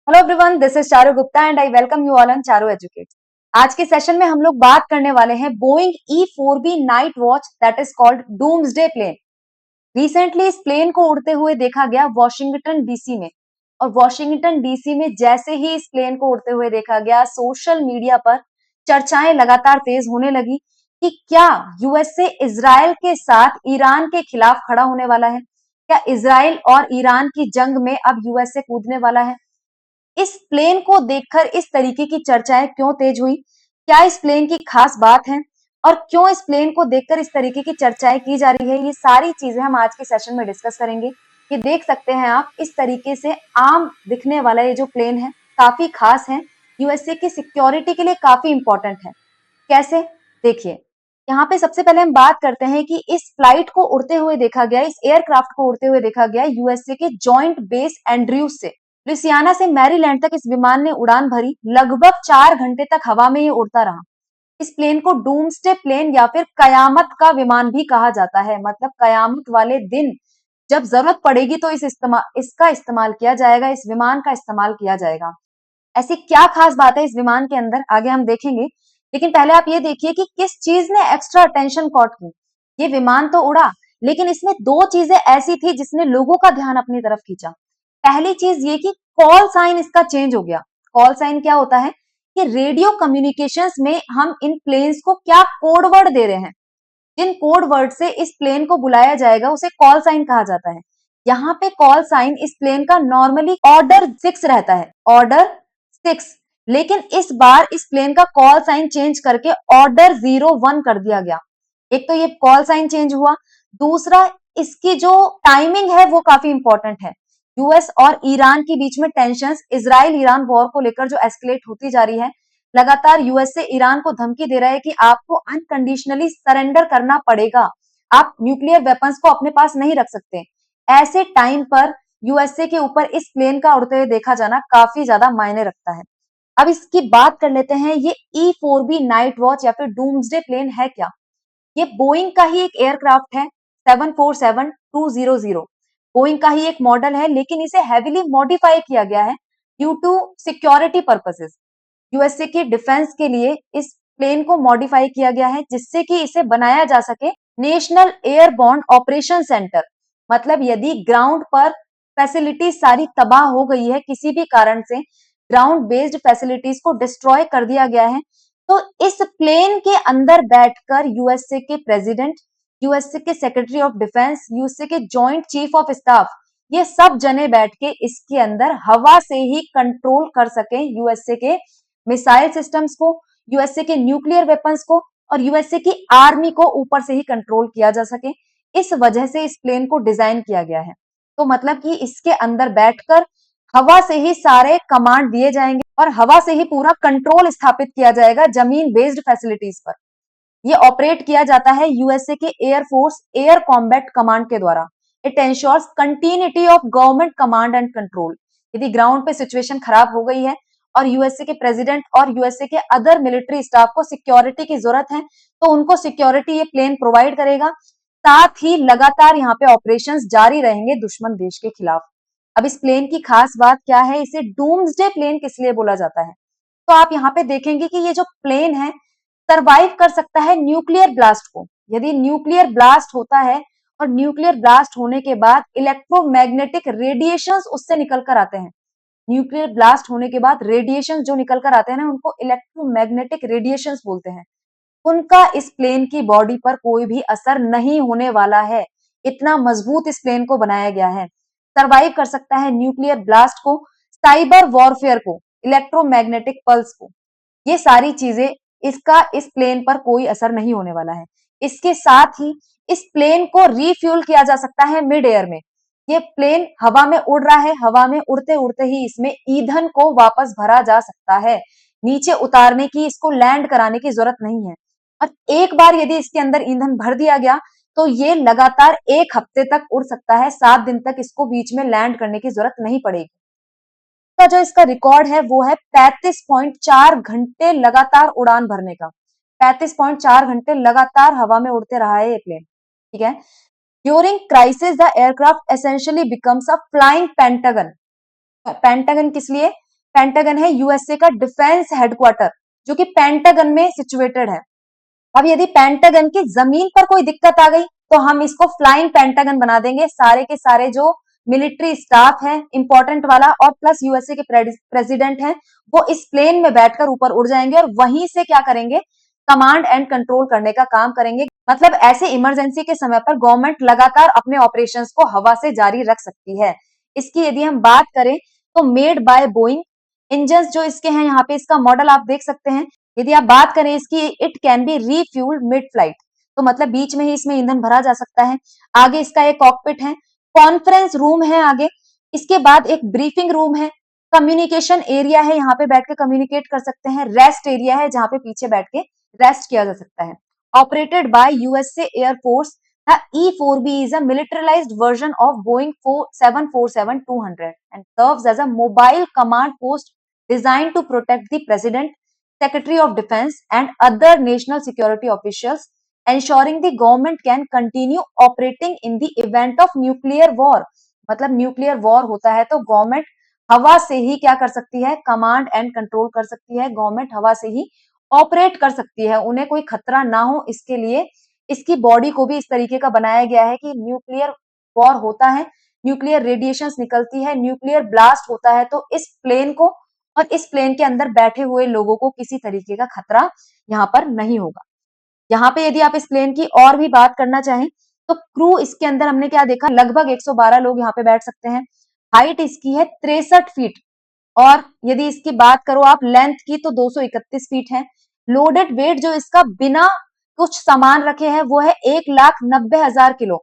Hello everyone, this is Charu Gupta and I welcome you all on Charu educate. आज के session में हम लोग बात करने वाले हैं Boeing E4B night watch that is called doomsday plane. Recently इस प्लेन को उड़ते हुए देखा गया वॉशिंगटन डीसी में, और वॉशिंगटन डीसी में जैसे ही इस प्लेन को उड़ते हुए देखा गया, सोशल मीडिया पर चर्चाएं लगातार तेज होने लगी कि क्या यूएसए इजराइल के साथ ईरान के खिलाफ खड़ा होने वाला है, क्या इजराइल और ईरान की जंग में अब यूएसए कूदने वाला है। इस प्लेन को देखकर इस तरीके की चर्चाएं क्यों तेज हुई, क्या इस प्लेन की खास बात है और क्यों इस प्लेन को देखकर इस तरीके की चर्चाएं की जा रही है, ये सारी चीजें हम आज के सेशन में डिस्कस करेंगे। ये देख सकते हैं आप, इस तरीके से आम दिखने वाला ये जो प्लेन है काफी खास है, यूएसए की सिक्योरिटी के लिए काफी इंपॉर्टेंट है। कैसे, देखिए। यहाँ पे सबसे पहले हम बात करते हैं कि इस फ्लाइट को उड़ते हुए देखा गया, इस एयरक्राफ्ट को उड़ते हुए देखा गया यूएसए के जॉइंट बेस एंड्रयूज से। लुइसियाना से मैरीलैंड तक इस विमान ने उड़ान भरी, लगभग 4 घंटे तक हवा में ये उड़ता रहा। इस प्लेन को डूम्सडे प्लेन या फिर कयामत का विमान भी कहा जाता है, मतलब कयामत वाले दिन जब जरूरत पड़ेगी तो इसका इस्तेमाल किया जाएगा, इस विमान का इस्तेमाल किया जाएगा। ऐसी क्या खास बात है इस विमान के अंदर, आगे हम देखेंगे। लेकिन पहले आप ये देखिए कि किस चीज ने एक्स्ट्रा अटेंशन कॉट की। ये विमान तो उड़ा, लेकिन इसमें दो चीजें ऐसी थी जिसने लोगों का ध्यान अपनी तरफ खींचा। पहली चीज ये कि कॉल साइन इसका चेंज हो गया। कॉल साइन क्या होता है कि रेडियो कम्युनिकेशंस में हम इन प्लेन्स को क्या कोड वर्ड दे रहे हैं, जिन कोड वर्ड से इस प्लेन को बुलाया जाएगा उसे कॉल साइन कहा जाता है। यहाँ पे कॉल साइन इस प्लेन का नॉर्मली ऑर्डर 6 रहता है, ऑर्डर 6। लेकिन इस बार इस प्लेन का कॉल साइन चेंज करके ऑर्डर 01 कर दिया गया। एक तो ये कॉल साइन चेंज हुआ, दूसरा इसकी जो टाइमिंग है वो काफी इंपॉर्टेंट है। यूएस और ईरान के बीच में टेंशंस, इजराइल ईरान वॉर को लेकर जो एस्केलेट होती जा रही है, लगातार यूएसए ईरान को धमकी दे रहा है कि आपको अनकंडीशनली सरेंडर करना पड़ेगा, आप न्यूक्लियर वेपन्स को अपने पास नहीं रख सकते। ऐसे टाइम पर यूएसए के ऊपर इस प्लेन का उड़ते हुए देखा जाना काफी ज्यादा मायने रखता है। अब इसकी बात कर लेते हैं, ये E4B नाइट वॉच या फिर डूम्सडे प्लेन है क्या। ये बोइंग का ही एक एयरक्राफ्ट है, 747-200। बोइंग का ही एक मॉडल है, लेकिन इसे हेवीली मॉडिफाई किया गया है due to security purposes. USA के डिफेंस के लिए इस प्लेन को मॉडिफाई किया गया है, जिससे कि इसे बनाया जा सके नेशनल एयरबॉर्न ऑपरेशन सेंटर। मतलब यदि ग्राउंड पर फैसिलिटीज सारी तबाह हो गई है, किसी भी कारण से ग्राउंड बेस्ड फैसिलिटीज को डिस्ट्रॉय कर दिया गया है, तो इस प्लेन के अंदर बैठकर यूएसए के प्रेसिडेंट, यूएसए के सेक्रेटरी ऑफ डिफेंस, यूएसए के जॉइंट चीफ ऑफ स्टाफ, ये सब जने बैठ के इसके अंदर हवा से ही कंट्रोल कर सके यूएसए के मिसाइल सिस्टम्स को, यूएसए के न्यूक्लियर वेपन्स को, और यूएसए की आर्मी को ऊपर से ही कंट्रोल किया जा सके। इस वजह से इस प्लेन को डिजाइन किया गया है। तो मतलब कि इसके अंदर बैठकर हवा से ही सारे कमांड दिए जाएंगे और हवा से ही पूरा कंट्रोल स्थापित किया जाएगा जमीन बेस्ड फैसिलिटीज पर। ये ऑपरेट किया जाता है यूएसए के एयरफोर्स एयर कॉम्बैट कमांड के द्वारा। It ensures continuity of government command and control. यदि ग्राउंड पे सिचुएशन खराब हो गई है और यूएसए के प्रेसिडेंट और यूएसए के अदर मिलिट्री स्टाफ को सिक्योरिटी की जरूरत है, तो उनको सिक्योरिटी ये प्लेन प्रोवाइड करेगा। साथ ही लगातार यहाँ पे ऑपरेशंस जारी रहेंगे दुश्मन देश के खिलाफ। अब इस प्लेन की खास बात क्या है, इसे डूम्सडे प्लेन किस लिए बोला जाता है, तो आप यहाँ पे देखेंगे कि ये जो प्लेन है सरवाइव कर सकता है न्यूक्लियर ब्लास्ट को। यदि न्यूक्लियर ब्लास्ट होता है और न्यूक्लियर ब्लास्ट होने के बाद इलेक्ट्रोमैग्नेटिक रेडिएशंस उससे निकल कर आते हैं, न्यूक्लियर ब्लास्ट होने के बाद रेडिएशन जो निकल कर आते हैं ना, उनको इलेक्ट्रोमैग्नेटिक रेडिएशंस बोलते हैं। उनका इस प्लेन की बॉडी पर कोई भी असर नहीं होने वाला है। इतना मजबूत इस प्लेन को बनाया गया है, सरवाइव कर सकता है न्यूक्लियर ब्लास्ट को, साइबर वॉरफेयर को, इलेक्ट्रोमैग्नेटिक पल्स को। ये सारी चीजें, इसका इस प्लेन पर कोई असर नहीं होने वाला है। इसके साथ ही इस प्लेन को रिफ्यूल किया जा सकता है मिड एयर में। ये प्लेन हवा में उड़ रहा है, हवा में उड़ते उड़ते ही इसमें ईंधन को वापस भरा जा सकता है। नीचे उतारने की, इसको लैंड कराने की जरूरत नहीं है। और एक बार यदि इसके अंदर ईंधन भर दिया गया तो ये लगातार 1 हफ्ते तक उड़ सकता है, 7 दिन तक इसको बीच में लैंड करने की जरूरत नहीं पड़ेगी। का जो इसका रिकॉर्ड है वो है 35.4 घंटे लगातार उड़ान भरने का। 35.4 घंटे लगातार हवा में उड़ते रहा है ये प्लेन, ठीक है। During crisis the aircraft essentially becomes a flying pentagon. Pentagon किस लिए, पेंटागन है यूएसए का डिफेंस हेडक्वार्टर, जो कि पेंटागन में सिचुएटेड है। अब यदि पेंटागन की जमीन पर कोई दिक्कत आ गई तो हम इसको फ्लाइंग पेंटागन बना देंगे। सारे के सारे जो मिलिट्री स्टाफ है इंपॉर्टेंट वाला और प्लस यूएसए के प्रेसिडेंट हैं, वो इस प्लेन में बैठकर ऊपर उड़ जाएंगे और वहीं से क्या करेंगे, कमांड एंड कंट्रोल करने का काम करेंगे। मतलब ऐसे इमरजेंसी के समय पर गवर्नमेंट लगातार अपने ऑपरेशंस को हवा से जारी रख सकती है। इसकी यदि हम बात करें तो मेड बाय बोइंग इंजन जो इसके हैं, यहाँ पे इसका मॉडल आप देख सकते हैं। यदि आप बात करें इसकी, it can be refuelled mid flight, तो मतलब बीच में ही इसमें ईंधन भरा जा सकता है। आगे इसका एक कॉकपिट है, कॉन्फ्रेंस रूम है आगे, इसके बाद एक ब्रीफिंग रूम है, कम्युनिकेशन एरिया है, यहाँ पे बैठ के कम्युनिकेट कर सकते हैं, रेस्ट एरिया है जहाँ पे पीछे बैठ के रेस्ट किया जा सकता है। Operated by USA air force, the E4B is a militarized version of Boeing 747-200 and serves as a mobile command post designed to protect the President, Secretary of Defense, and other national security officials, ensuring the government can continue operating in the event of nuclear war. मतलब nuclear war होता है तो government हवा से ही क्या कर सकती है, कमांड एंड कंट्रोल कर सकती है, गवर्नमेंट हवा से ही ऑपरेट कर सकती है, उन्हें कोई खतरा ना हो इसके लिए इसकी बॉडी को भी इस तरीके का बनाया गया है कि न्यूक्लियर वॉर होता है, न्यूक्लियर रेडिएशंस निकलती है, न्यूक्लियर ब्लास्ट होता है, तो इस प्लेन को और इस प्लेन के अंदर बैठे हुए लोगों को किसी तरीके का खतरा यहाँ पर नहीं होगा। यहाँ पे यदि आप इस प्लेन की और भी बात करना चाहें तो क्रू इसके अंदर हमने क्या देखा, लगभग 112 लोग यहाँ पे बैठ सकते हैं। हाइट इसकी है 63 फीट और यदि इसकी बात करो आप लेंथ की तो 231 फीट है। लोडेड वेट जो इसका बिना कुछ सामान रखे हैं वो है 1,90,000 किलो।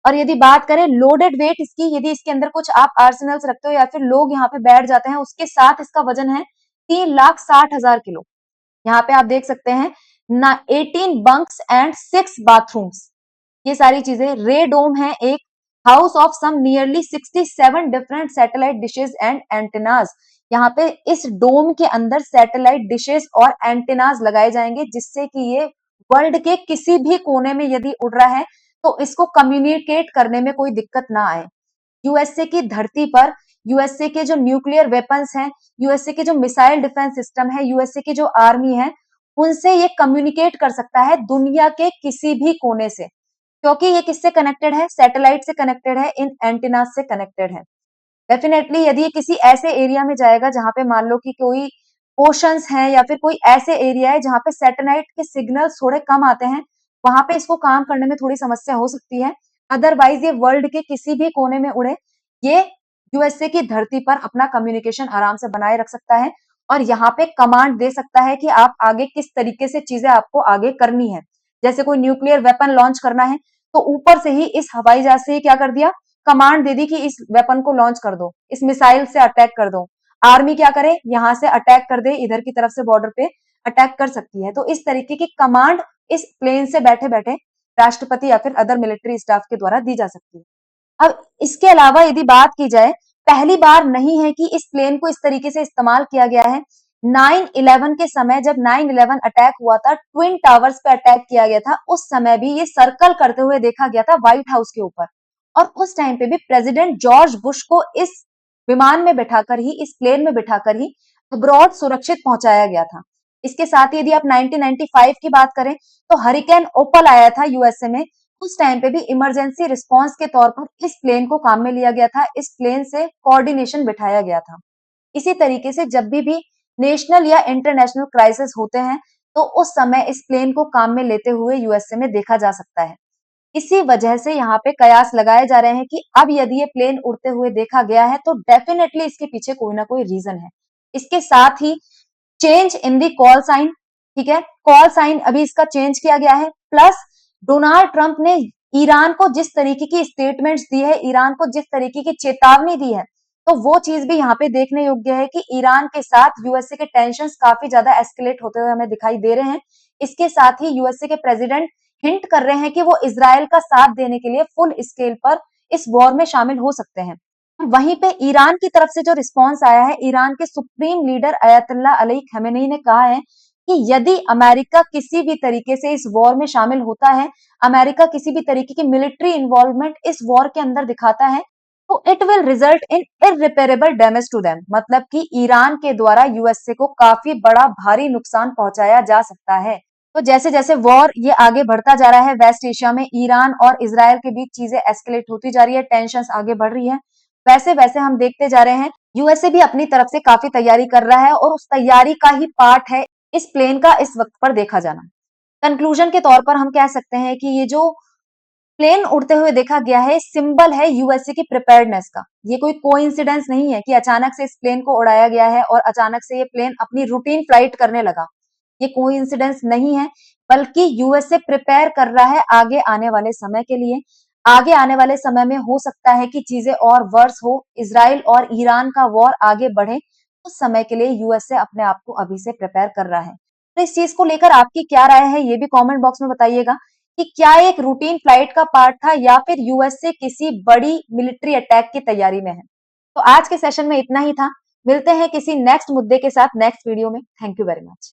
और यदि बात करें लोडेड वेट इसकी, यदि इसके अंदर कुछ आप आर्सेनल्स रखते हो या फिर लोग यहाँ पे बैठ जाते हैं, उसके साथ इसका वजन है 3,60,000 किलो। यहाँ पे आप देख सकते हैं ना 18 बंक्स एंड 6 बाथरूम्स, ये सारी चीजें। रे डोम है एक house of some nearly 67 different satellite dishes and antennas. यहाँ पे इस डोम के अंदर सैटेलाइट डिशेस और एंटेनाज लगाए जाएंगे जिससे कि ये वर्ल्ड के किसी भी कोने में यदि उड़ रहा है तो इसको कम्युनिकेट करने में कोई दिक्कत ना आए। यूएसए की धरती पर यूएसए के जो न्यूक्लियर वेपन्स हैं, यूएसए के जो मिसाइल डिफेंस सिस्टम है, यूएसए की जो आर्मी है, उनसे ये कम्युनिकेट कर सकता है दुनिया के किसी भी कोने से, क्योंकि ये किससे कनेक्टेड है, सैटेलाइट से कनेक्टेड है, इन एंटीनास से कनेक्टेड है। डेफिनेटली यदि ये किसी ऐसे एरिया में जाएगा जहां पे मान लो कि कोई ओशंस हैं या फिर कोई ऐसे एरिया है जहां पे सैटेलाइट के सिग्नल्स थोड़े कम आते हैं, वहां पे इसको काम करने में थोड़ी समस्या हो सकती है। अदरवाइज ये वर्ल्ड के किसी भी कोने में उड़े, ये यूएसए की धरती पर अपना कम्युनिकेशन आराम से बनाए रख सकता है और यहाँ पे कमांड दे सकता है कि आप आगे किस तरीके से चीजें आपको आगे करनी है। जैसे कोई न्यूक्लियर वेपन लॉन्च करना है तो ऊपर से ही इस हवाई जहाज से ही क्या कर दिया, कमांड दे दी कि इस वेपन को लॉन्च कर दो, इस मिसाइल से अटैक कर दो। आर्मी क्या करे, यहाँ से अटैक कर दे, इधर की तरफ से बॉर्डर पे अटैक कर सकती है। तो इस तरीके की कमांड इस प्लेन से बैठे बैठे राष्ट्रपति या फिर अदर मिलिट्री स्टाफ के द्वारा दी जा सकती है। अब इसके अलावा यदि बात की जाए, पहली बार नहीं है कि इस प्लेन को इस तरीके से इस्तेमाल किया गया है। 9/11 के समय जब 9/11 अटैक हुआ था, ट्विन टावर्स पे अटैक किया गया था, उस समय भी ये सर्कल करते हुए देखा गया था व्हाइट हाउस के ऊपर और उस टाइम पे भी प्रेसिडेंट जॉर्ज बुश को इस विमान में बिठाकर ही, इस प्लेन में बिठाकर ही अब्रॉड सुरक्षित पहुंचाया गया था। इसके साथ ही यदि आप 1995 की बात करें तो हरिकेन ओपल आया था यूएसए में, उस टाइम पे भी इमरजेंसी रिस्पांस के तौर पर इस प्लेन को काम में लिया गया था, इस प्लेन से कोऑर्डिनेशन बिठाया गया था। इसी तरीके से जब भी नेशनल या इंटरनेशनल क्राइसिस होते हैं तो उस समय इस प्लेन को काम में लेते हुए यूएसए में देखा जा सकता है। इसी वजह से यहाँ पे कयास लगाए जा रहे हैं कि अब यदि ये प्लेन उड़ते हुए देखा गया है तो डेफिनेटली इसके पीछे कोई ना कोई रीजन है। इसके साथ ही change in the call sign, ठीक है, कॉल साइन अभी इसका चेंज किया गया है। प्लस डोनाल्ड ट्रंप ने ईरान को जिस तरीके की स्टेटमेंट्स दी है, ईरान को जिस तरीके की चेतावनी दी है, तो वो चीज भी यहाँ पे देखने योग्य है कि ईरान के साथ यूएसए के टेंशंस काफी ज्यादा एस्केलेट होते हुए हमें दिखाई दे रहे हैं। इसके साथ ही यूएसए के प्रेसिडेंट हिंट कर रहे हैं कि वो इजराइल का साथ देने के लिए फुल स्केल पर इस वॉर में शामिल हो सकते हैं। वहीं पे ईरान की तरफ से जो रिस्पांस आया है, ईरान के सुप्रीम लीडर अयतुल्ला अली खमेनी ने कहा है कि यदि अमेरिका किसी भी तरीके से इस वॉर में शामिल होता है, अमेरिका किसी भी तरीके की मिलिट्री इन्वॉल्वमेंट इस वॉर के अंदर दिखाता है, तो it will result in irreparable damage to them, मतलब कि ईरान के द्वारा यूएसए को काफी बड़ा भारी नुकसान पहुंचाया जा सकता है। तो जैसे जैसे वॉर ये आगे बढ़ता जा रहा है वेस्ट एशिया में, ईरान और इसराइल के बीच चीजें एस्केलेट होती जा रही है, टेंशन आगे बढ़ रही है, वैसे वैसे हम देखते जा रहे हैं यूएसए भी अपनी तरफ से काफी तैयारी कर रहा है और उस तैयारी का ही पार्ट है इस प्लेन का इस वक्त पर देखा जाना। कंक्लूजन के तौर पर हम कह सकते हैं कि ये जो प्लेन उड़ते हुए देखा गया है, सिंबल है यूएसए की प्रिपेयर्डनेस का। ये कोई कोइंसिडेंस नहीं है कि अचानक से इस प्लेन को उड़ाया गया है और अचानक से ये प्लेन अपनी रूटीन फ्लाइट करने लगा। ये कोइंसिडेंस नहीं है, बल्कि यूएसए प्रिपेयर कर रहा है आगे आने वाले समय के लिए। आगे आने वाले समय में हो सकता है कि चीजें और वर्स हो, इजराइल और ईरान का वॉर आगे बढ़े, उस समय के लिए यूएसए अपने आप को अभी से प्रिपेयर कर रहा है। तो इस चीज को लेकर आपकी क्या राय है, ये भी कमेंट बॉक्स में बताइएगा कि क्या एक रूटीन फ्लाइट का पार्ट था या फिर यूएसए किसी बड़ी मिलिट्री अटैक की तैयारी में है। तो आज के सेशन में इतना ही था। मिलते हैं किसी नेक्स्ट मुद्दे के साथ नेक्स्ट वीडियो में। Thank you very much.